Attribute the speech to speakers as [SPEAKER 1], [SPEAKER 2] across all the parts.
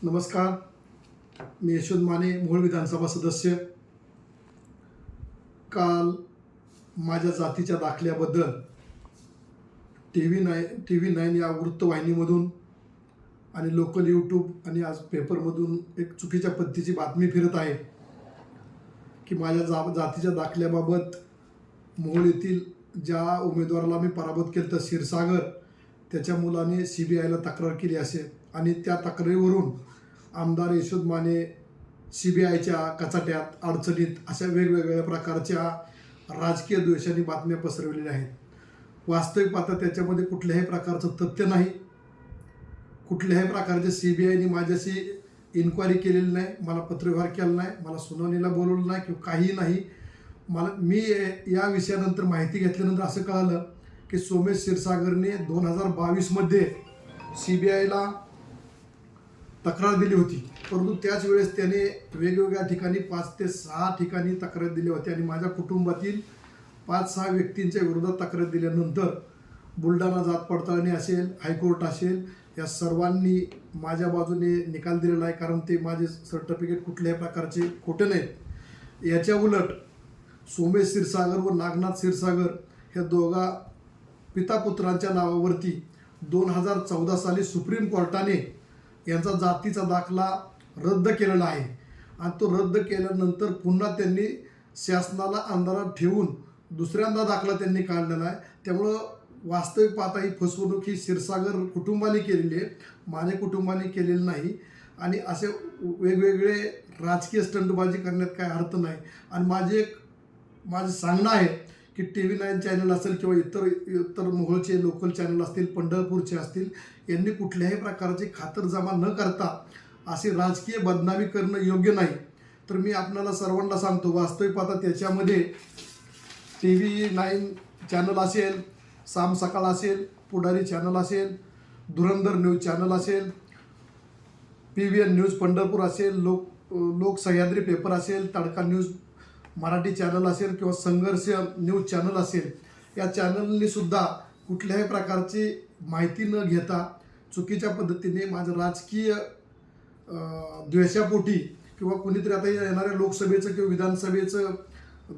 [SPEAKER 1] नमस्कार. मी यशवंत माने, मोहोळ विधानसभा सदस्य. काल माझ्या जातीच्या दाखल्याबद्दल TV9 या वृत्तवाहिनीमधून आणि लोकल यूट्यूब आणि आज पेपरमधून एक चुकीच्या पद्धतीची बातमी फिरत आहे की माझ्या जातीच्या दाखल्याबाबत मोहोळ येथील ज्या उमेदवाराला मी पराभूत केलं तर क्षीरसागर, त्याच्या मुलाने CBIला तक्रार केली असेल आणि त्या तक्रारीवरून आमदार यशवंत माने CBIच्या कचाट्यात, अडचणीत अशा वेगवेगळ्या प्रकारच्या राजकीय द्वेषाने बातम्या पसरवलेल्या आहेत. वास्तविक पाहता त्याच्यामध्ये कुठल्याही प्रकारचं तथ्य नाही. कुठल्याही प्रकारचे CBIने माझ्याशी इन्क्वायरी केलेली नाही, मला पत्रव्यवहार केला नाही, मला सुनावणीला बोलवलं नाही किंवा काही नाही. मी या विषयानंतर माहिती घेतल्यानंतर असं कळालं की सोमेश क्षीरसागरने 2022मध्ये CBIला तक्रार दिली होती, परंतु त्याच वेळेस त्याने वेगवेगळ्या ठिकाणी 5 ते 6 ठिकाणी तक्रार दिली होती आणि माझ्या कुटुंबातील 5-6 व्यक्तींच्या विरोधात तक्रार दिल्यानंतर बुलढाणा जात पडताळणी असेल, हायकोर्ट असेल, या सर्वांनी माझ्या बाजूने निकाल दिलेला आहे, कारण ते माझे सर्टिफिकेट कुठल्याही प्रकारचे खोटे नाहीत. याच्या उलट सोमेश क्षीरसागर व नागनाथ क्षीरसागर ह्या दोघा पितापुत्रांच्या नावावरती 2014 साली सुप्रीम कोर्टाने यांचा जातीचा दाखला रद्द केलेला आहे आणि तो रद्द केल्यानंतर पुन्हा त्यांनी शासनाला अंधारात ठेवून दुसऱ्यांदा दाखला त्यांनी काढलेला आहे. त्यामुळं वास्तविक पाहता ही फसवणूक ही क्षीरसागर कुटुंबाने केलेली आहे, माझ्या कुटुंबाने केलेली नाही. आणि असे वेगवेगळे राजकीय स्टंटबाजी करण्यात काय अर्थ नाही. आणि माझं सांगणं आहे की TV9 चॅनल असेल किंवा इतर मोहोळचे लोकल चॅनल असतील, पंढरपूरचे असतील, यांनी कुठल्याही प्रकारची खातरजमा न करता अशी राजकीय बदनामी करणं योग्य नाही. तर मी आपणाला सर्वांना सांगतो, वास्तविक पाहता त्याच्यामध्ये TV9 चॅनल असेल, साम सकाळ असेल, पुढारी चॅनल असेल, धुरंधर न्यूज चॅनल असेल, PVN न्यूज पंढरपूर असेल, लोक सह्याद्री पेपर असेल, तडका न्यूज मराठी चॅनल असेल किंवा संघर्ष न्यूज चॅनल असेल, या चॅनलनी सुद्धा कुठल्याही प्रकारची माहिती न घेता चुकीच्या पद्धतीने माझं राजकीय द्वेषापोटी किंवा कुणीतरी आता येणाऱ्या लोकसभेचं किंवा विधानसभेचं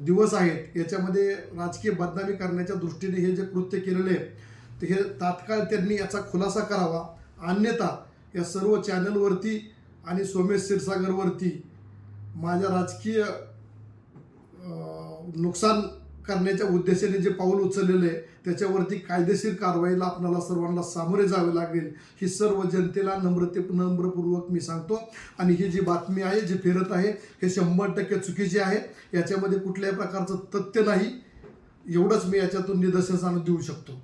[SPEAKER 1] दिवस आहेत याच्यामध्ये राजकीय बदनामी करण्याच्या दृष्टीने हे जे कृत्य केलेले आहे ते हे तात्काळ त्यांनी याचा खुलासा करावा. अन्यथा या सर्व चॅनलवरती आणि सोमेश क्षीरसागरवरती माझ्या राजकीय नुकसान करण्याच्या उद्देशाने जे पाऊल उचललेलं आहे त्याच्यावरती कायदेशीर कारवाईला आपल्याला सर्वांना सामोरे जावे लागेल, ही सर्व जनतेला नम्रपूर्वक मी सांगतो. आणि ही जी बातमी आहे, जी फिरत आहे, हे 100% चुकीची आहे. याच्यामध्ये कुठल्याही प्रकारचं तथ्य नाही, एवढंच मी याच्यातून निदर्शनास देऊ शकतो.